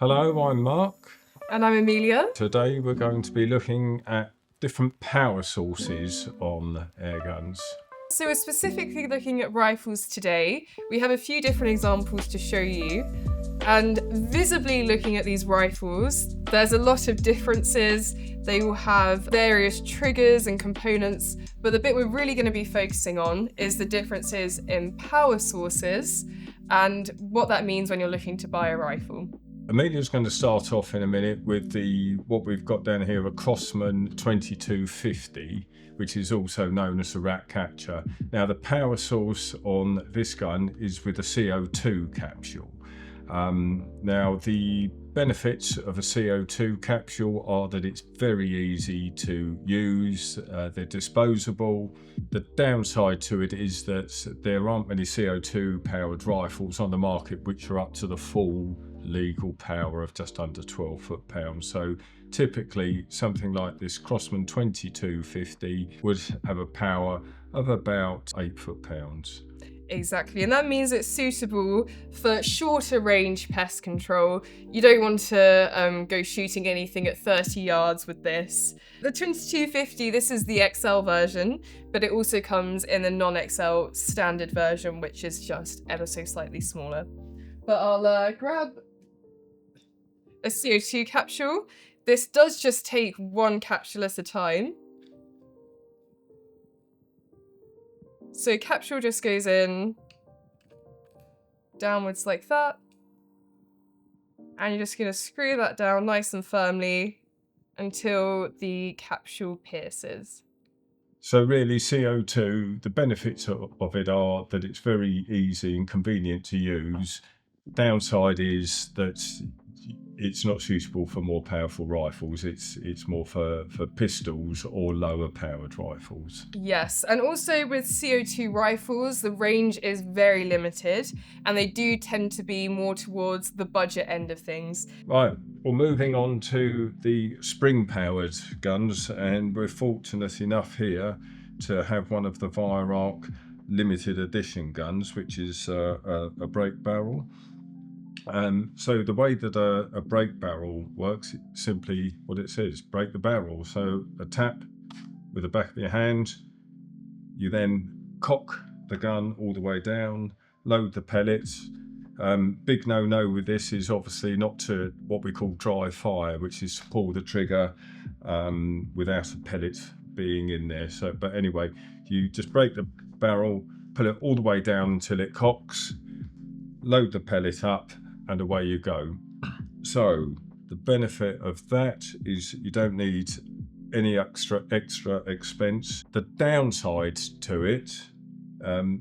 Hello, I'm Mark. And I'm Amelia. Today we're going to be looking at different power sources on airguns. So we're specifically looking at rifles today. We have a few different examples to show you. And visibly looking at these rifles, there's a lot of differences. They will have various triggers and components, but the bit we're really going to be focusing on is the differences in power sources and what that means when you're looking to buy a rifle. Amelia's going to start off in a minute with what we've got down here, a Crosman 2250, which is also known as a rat catcher. Now the power source on this gun is with a CO2 capsule. Now the benefits of a CO2 capsule are that it's very easy to use, they're disposable. The downside to it is that there aren't many CO2 powered rifles on the market which are up to the full legal power of just under 12 foot-pounds. So typically something like this Crosman 2250 would have a power of about 8 foot-pounds. Exactly, and that means it's suitable for shorter range pest control. You don't want to go shooting anything at 30 yards with this. The 2250, this is the XL version, but it also comes in the non-XL standard version, which is just ever so slightly smaller. But I'll grab a CO2 capsule. This does just take one capsule at a time. So capsule just goes in downwards like that. And you're just going to screw that down nice and firmly until the capsule pierces. So really CO2, the benefits of it are that it's very easy and convenient to use. Downside is that it's not suitable for more powerful rifles. It's more for pistols or lower powered rifles. Yes, and also with CO2 rifles, the range is very limited and they do tend to be more towards the budget end of things. Right, well, moving on to the spring powered guns, and we're fortunate enough here to have one of the Weihrauch limited edition guns, which is a break barrel. So the way that a break barrel works, it's simply what it says, break the barrel. So a tap with the back of your hand, you then cock the gun all the way down, load the pellets. Big no-no with this is obviously not to what we call dry fire, which is to pull the trigger without a pellet being in there. So, but anyway, you just break the barrel, pull it all the way down until it cocks, load the pellet up, and away you go. So the benefit of that is you don't need any extra expense. The downside to it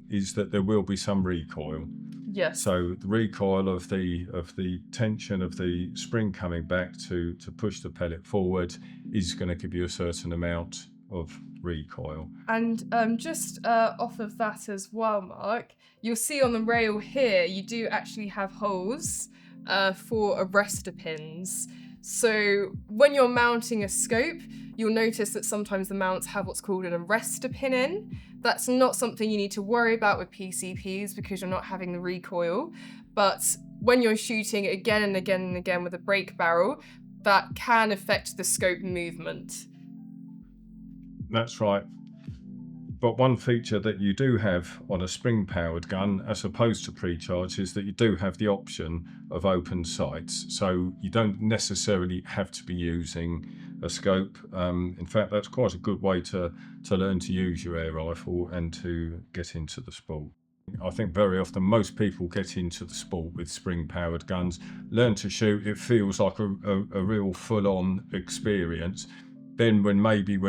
is that there will be some recoil. Yes. So the recoil of the tension of the spring coming back to push the pellet forward is going to give you a certain amount of recoil. And just off of that as well, Mark, you'll see on the rail here, you do actually have holes for arrestor pins. So when you're mounting a scope, you'll notice that sometimes the mounts have what's called an arrestor pin in. That's not something you need to worry about with PCPs because you're not having the recoil. But when you're shooting again and again and again with a break barrel, that can affect the scope movement. That's right. But one feature that you do have on a spring-powered gun, as opposed to pre-charge, is that you do have the option of open sights. So you don't necessarily have to be using a scope. In fact, that's quite a good way to learn to use your air rifle and to get into the sport. I think very often most people get into the sport with spring-powered guns, learn to shoot. It feels like a real full-on experience. Then when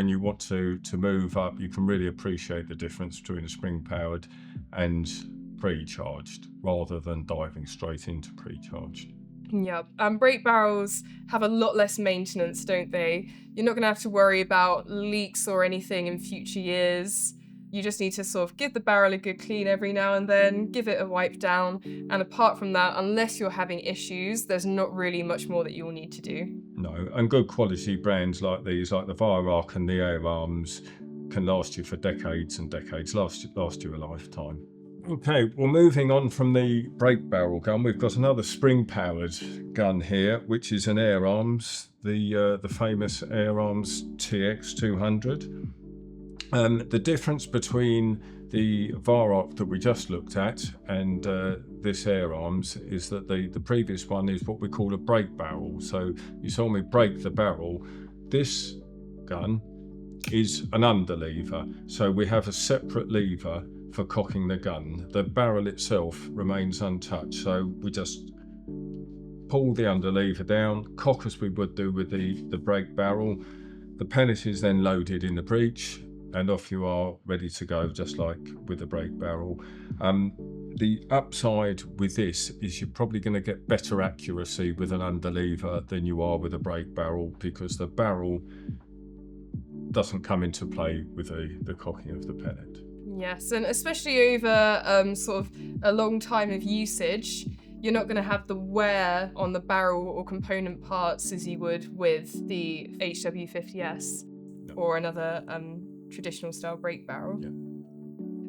you want to move up, you can really appreciate the difference between a spring-powered and pre-charged, rather than diving straight into pre-charged. Yeah, and break barrels have a lot less maintenance, don't they? You're not going to have to worry about leaks or anything in future years. You just need to sort of give the barrel a good clean every now and then, give it a wipe down, and apart from that, unless you're having issues, there's not really much more that you'll need to do. No, and good quality brands like these, like the Weihrauch and the Arms, can last you for decades and decades, last you a lifetime. Okay, well, moving on from the brake barrel gun, we've got another spring-powered gun here, which is an Arms, the famous Arms TX200. The difference between the Weihrauch that we just looked at and this Arms is that the previous one is what we call a brake barrel. So you saw me break the barrel. This gun is an underlever. So we have a separate lever for cocking the gun. The barrel itself remains untouched. So we just pull the underlever down, cock as we would do with the brake barrel. The pellet is then loaded in the breech, and off you are, ready to go, just like with the brake barrel. The upside with this is you're probably going to get better accuracy with an underlever than you are with a brake barrel, because the barrel doesn't come into play with the cocking of the pellet. Yes, and especially over sort of a long time of usage, you're not going to have the wear on the barrel or component parts as you would with the HW50S or another traditional style brake barrel. Yeah.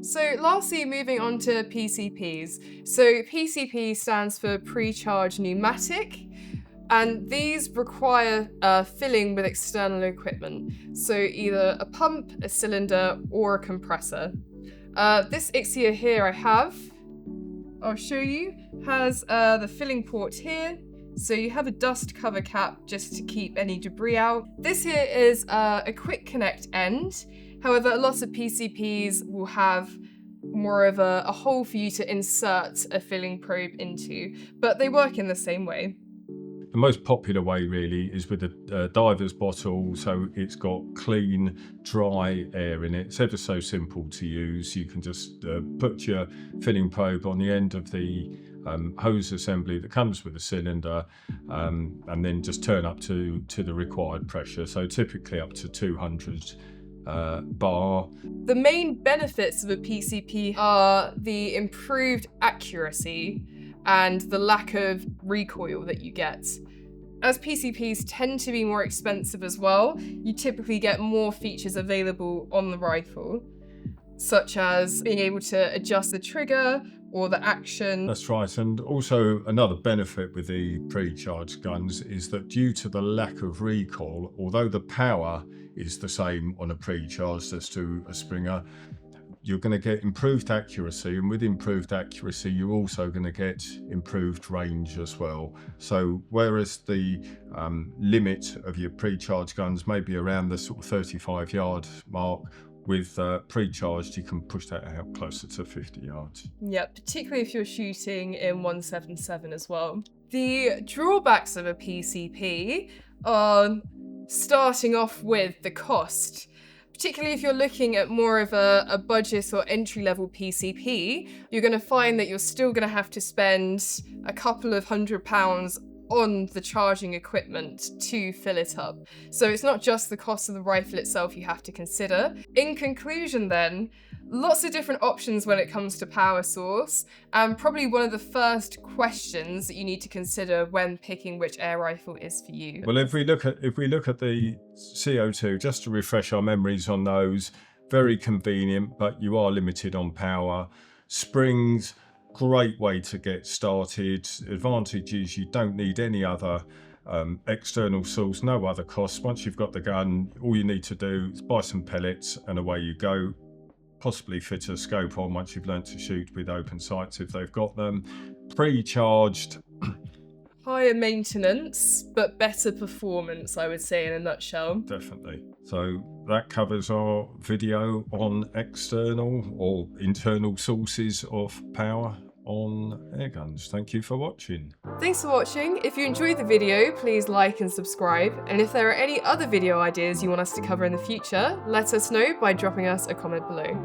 So lastly, moving on to PCPs. So PCP stands for pre-charged pneumatic, and these require filling with external equipment. So either a pump, a cylinder, or a compressor. This Ixia here I'll show you, has the filling port here. So you have a dust cover cap just to keep any debris out. This here is a quick connect end. However, a lot of PCPs will have more of a hole for you to insert a filling probe into, but they work in the same way. The most popular way really is with a diver's bottle, so it's got clean, dry air in it. It's ever so simple to use. You can just put your filling probe on the end of the hose assembly that comes with the cylinder, and then just turn up to the required pressure, so typically up to 200 bar. The main benefits of a PCP are the improved accuracy and the lack of recoil that you get. As PCPs tend to be more expensive as well, you typically get more features available on the rifle, such as being able to adjust the trigger or the action. That's right, and also another benefit with the pre-charged guns is that due to the lack of recoil, although the power is the same on a pre-charged as to a Springer, you're going to get improved accuracy, and with improved accuracy you're also going to get improved range as well. So whereas the limit of your pre-charged guns may be around the sort of 35-yard mark, with pre-charged you can push that out closer to 50 yards. Yeah, particularly if you're shooting in 177 as well. The drawbacks of a PCP are starting off with the cost. Particularly if you're looking at more of a budget or entry-level PCP, you're going to find that you're still going to have to spend a couple of £100 on the charging equipment to fill it up. So it's not just the cost of the rifle itself you have to consider. In conclusion then, lots of different options when it comes to power source, and probably one of the first questions that you need to consider when picking which air rifle is for you. Well, if we look at the CO2, just to refresh our memories on those, very convenient, but you are limited on power. Springs, great way to get started. Advantage is you don't need any other external source, no other costs. Once you've got the gun, all you need to do is buy some pellets and away you go. Possibly fit a scope on once you've learnt to shoot with open sights if they've got them. Pre-charged. Higher maintenance, but better performance, I would say, in a nutshell. Definitely. So that covers our video on external or internal sources of power on air guns. Thank you for watching. Thanks for watching. If you enjoyed the video, please like and subscribe. And if there are any other video ideas you want us to cover in the future, let us know by dropping us a comment below.